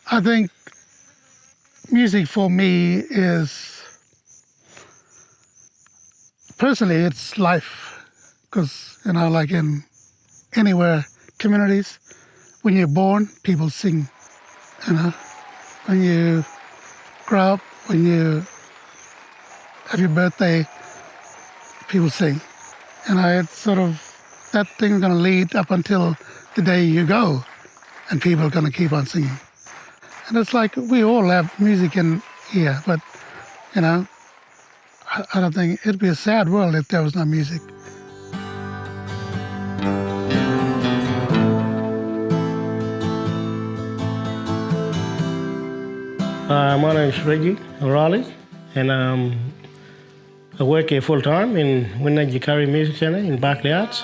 I think music for me is, personally, it's life. Because, like in anywhere, communities, when you're born, people sing, When you grow up, when you have your birthday, people sing. It's sort of, that thing's going to lead up until the day you go, and people are going to keep on singing. And it's like we all have music in here, but, I don't think it'd be a sad world if there was no music. My name is Reggie O'Riley, and I work here full-time in Winwood Music Centre in Berkeley Arts.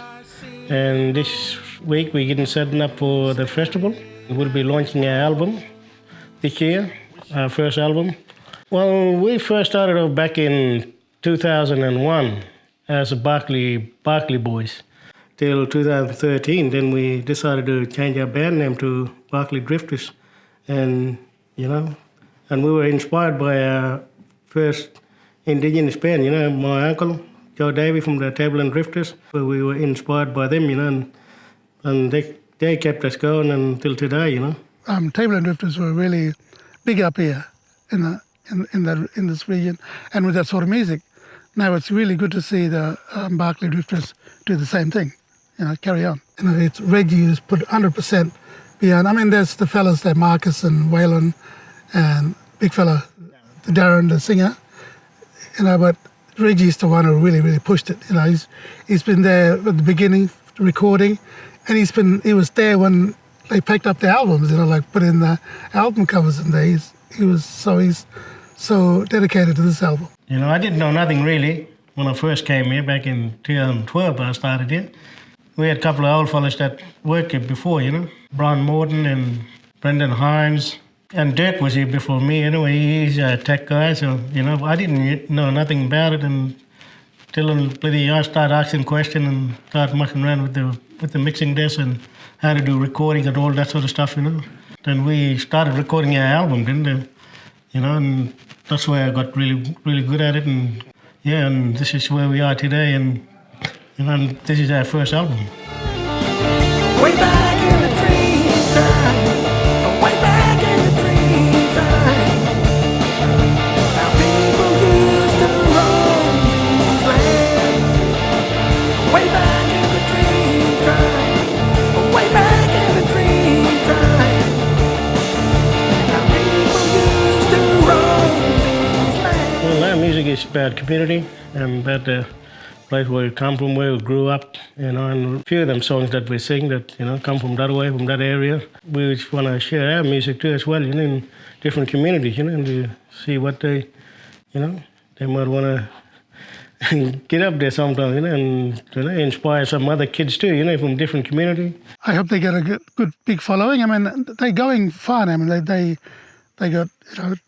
And this week we're getting set up for the festival. We'll be launching our album this year, our first album. Well, we first started off back in 2001 as a Berkeley Boys till 2013. Then we decided to change our band name to Berkeley Drifters, and and we were inspired by our first Indigenous band, my uncle, Joe Davey from the Table and Drifters. We were inspired by them, and they kept us going until today, Table and Drifters were really big up here in this region, and with that sort of music. Now it's really good to see the Berkeley Drifters do the same thing, carry on. It's Reggie who's put 100% behind. There's the fellas there, Marcus and Waylon, and big fella, Darren, the singer, but Reggie's the one who really, really pushed it. He's been there at the beginning, recording, and he was there when they packed up the albums, put in the album covers, and he's so dedicated to this album. I didn't know nothing really when I first came here back in 2012. I started here. We had a couple of old fellas that worked here before, Brian Morton and Brendan Himes. And Dirk was here before me anyway. He's a tech guy, so, I didn't know nothing about it until I started asking questions and started mucking around with the mixing desk and how to do recording and all that sort of stuff, Then we started recording our album, didn't we? And that's where I got really, really good at it. And this is where we are today, and this is our first album. Way back in the dream time, way back in the dream time, our people used to roam these lands. Way back in the dream time, way back in the dream time, our people used to roam these lands. Well, our music is about community and about the place where we come from, where we grew up, and a few of them songs that we sing that, come from that way, from that area. We just want to share our music too as well, in different communities, and to see what they might want to get up there sometime, and inspire some other kids too, from different communities. I hope they get a good big following. They're going far now. They got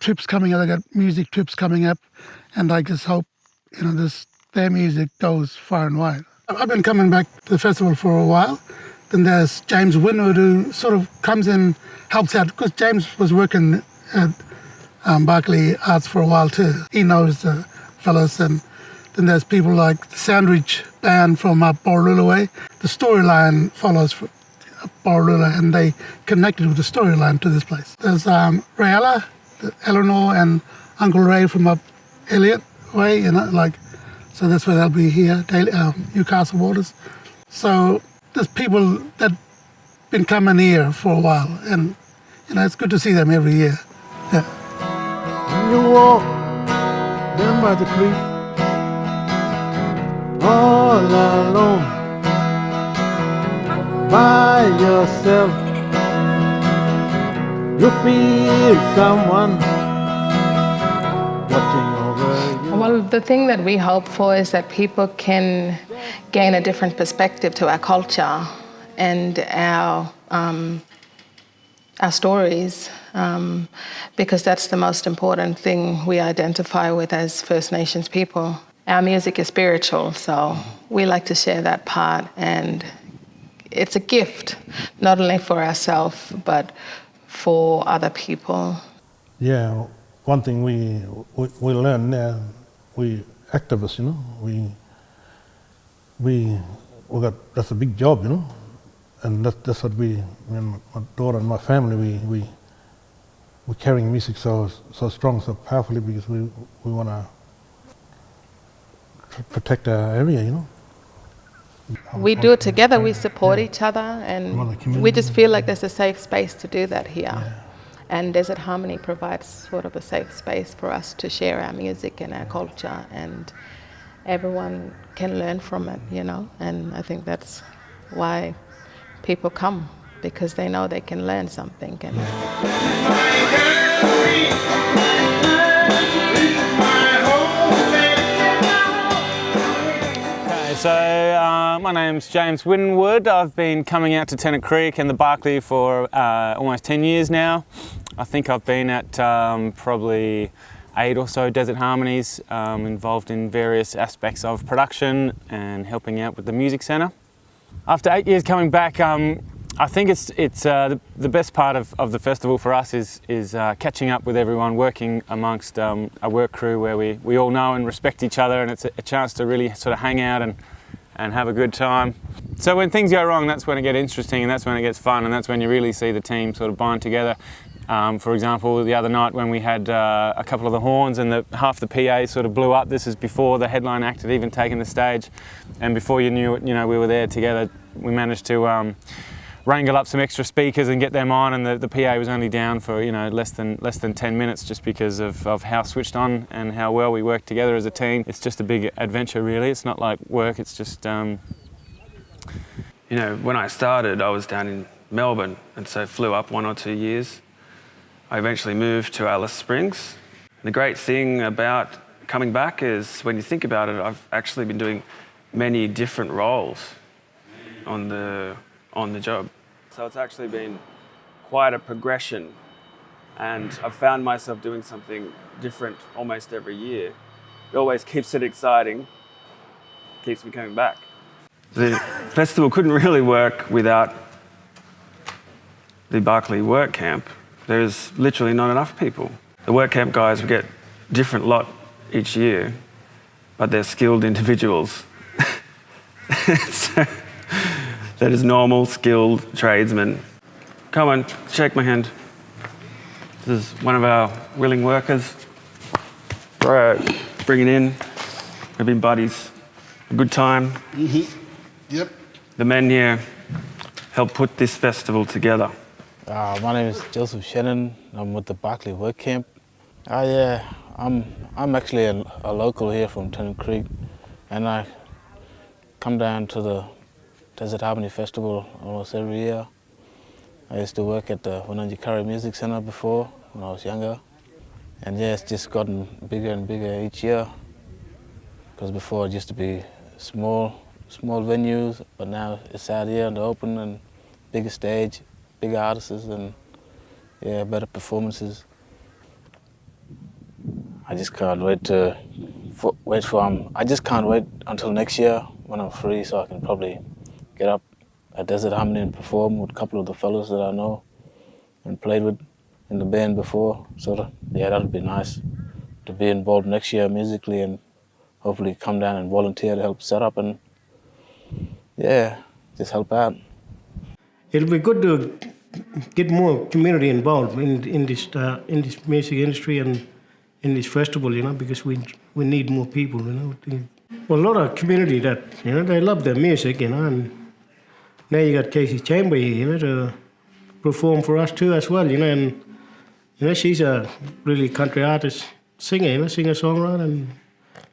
trips coming up, they got music trips coming up, and I just hope, their music goes far and wide. I've been coming back to the festival for a while. Then there's James Winwood, who sort of comes in, helps out, because James was working at Berkeley Arts for a while too. He knows the fellas. And then there's people like the Sandwich Band from up Borroloola way. The storyline follows Borroloola, and they connected with the storyline to this place. There's Rayella, Elenor, and Uncle Ray from up Elliot way, so that's where they'll be here, Newcastle Waters. So there's people that been coming here for a while, and it's good to see them every year. Yeah. When you walk down by the creek, all alone, by yourself, you feel someone watching over you. Well, the thing that we hope for is that people can gain a different perspective to our culture and our stories, because that's the most important thing we identify with as First Nations people. Our music is spiritual, so we like to share that part, and it's a gift, not only for ourselves, but for other people. Yeah, one thing we learn now, we activists, you know, we got, that's a big job, you know, and that's what we, my daughter and my family, we're carrying music so strong, so powerfully, because we want to protect our area, you know. We do it together, we support each other, and we just feel like there's a safe space to do that here. Yeah. And Desert Harmony provides sort of a safe space for us to share our music and our culture, and everyone can learn from it, you know. And I think that's why people come, because they know they can learn something. And So my name's James Winwood. I've been coming out to Tennant Creek and the Barclay for almost 10 years now. I think I've been at probably 8 or so Desert Harmonies, involved in various aspects of production and helping out with the music centre. After 8 years coming back, I think it's the best part of the festival for us is catching up with everyone, working amongst a work crew where we all know and respect each other, and it's a chance to really sort of hang out and have a good time. So when things go wrong, that's when it gets interesting, and that's when it gets fun, and that's when you really see the team sort of bind together. For example, the other night when we had a couple of the horns and half the PA sort of blew up. This is before the headline act had even taken the stage, and before you knew it, you know, we were there together. We managed to wrangle up some extra speakers and get them on, and the PA was only down for, you know, less than 10 minutes, just because of how switched on and how well we work together as a team. It's just a big adventure, really. It's not like work, it's just You know, when I started, I was down in Melbourne, and so flew up 1 or 2 years. I eventually moved to Alice Springs. And the great thing about coming back is, when you think about it, I've actually been doing many different roles on the job. So it's actually been quite a progression, and I've found myself doing something different almost every year. It always keeps it exciting, keeps me coming back. The festival couldn't really work without the Barclay work camp. There's literally not enough people. The work camp guys, we get different lot each year, but they're skilled individuals. So, that is normal, skilled tradesmen. Come on, shake my hand. This is one of our willing workers. Right, bring it in. We've been buddies. A good time. Mm-hmm. Yep. The men here helped put this festival together. My name is Joseph Shannon. I'm with the Barclay Work Camp. Yeah, I'm actually a local here from Tennant Creek, and I come down to the Desert Harmony Festival almost every year. I used to work at the Winwood Music Centre before, when I was younger. And yeah, it's just gotten bigger and bigger each year. Because before it used to be small venues, but now it's out here in the open, and bigger stage, bigger artists, and yeah, better performances. I just can't wait I just can't wait until next year when I'm free, so I can probably get up at Desert Harmony and perform with a couple of the fellows that I know and played with in the band before. So yeah, that would be nice to be involved next year musically, and hopefully come down and volunteer to help set up and yeah, just help out. It'll be good to get more community involved in this music industry and in this festival, you know, because we need more people, you know. Well, a lot of community that, you know, they love their music, you know, and now you got Casey Chamber here, you know, to perform for us too as well, you know, and you know, she's a really country artist, singer, you know, singer-songwriter, and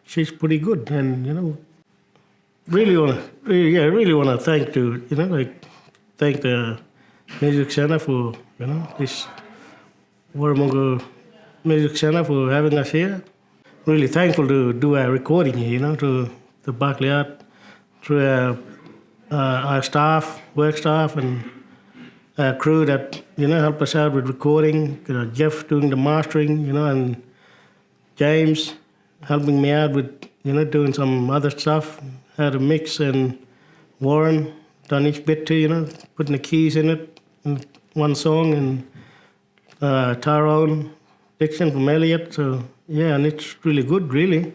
she's pretty good, and you know, really wanna thank the Music Centre for, you know, this Warramunga Music Centre for having us here. Really thankful to do our recording here, you know, to the Barclay Art, through our staff, work staff, and our crew that, you know, help us out with recording. Jeff doing the mastering, you know, and James helping me out with, you know, doing some other stuff, how to mix, and Warren done each bit too, you know, putting the keys in it in one song, and Tyrone Dixon from Elliot. So yeah, and it's really good, really.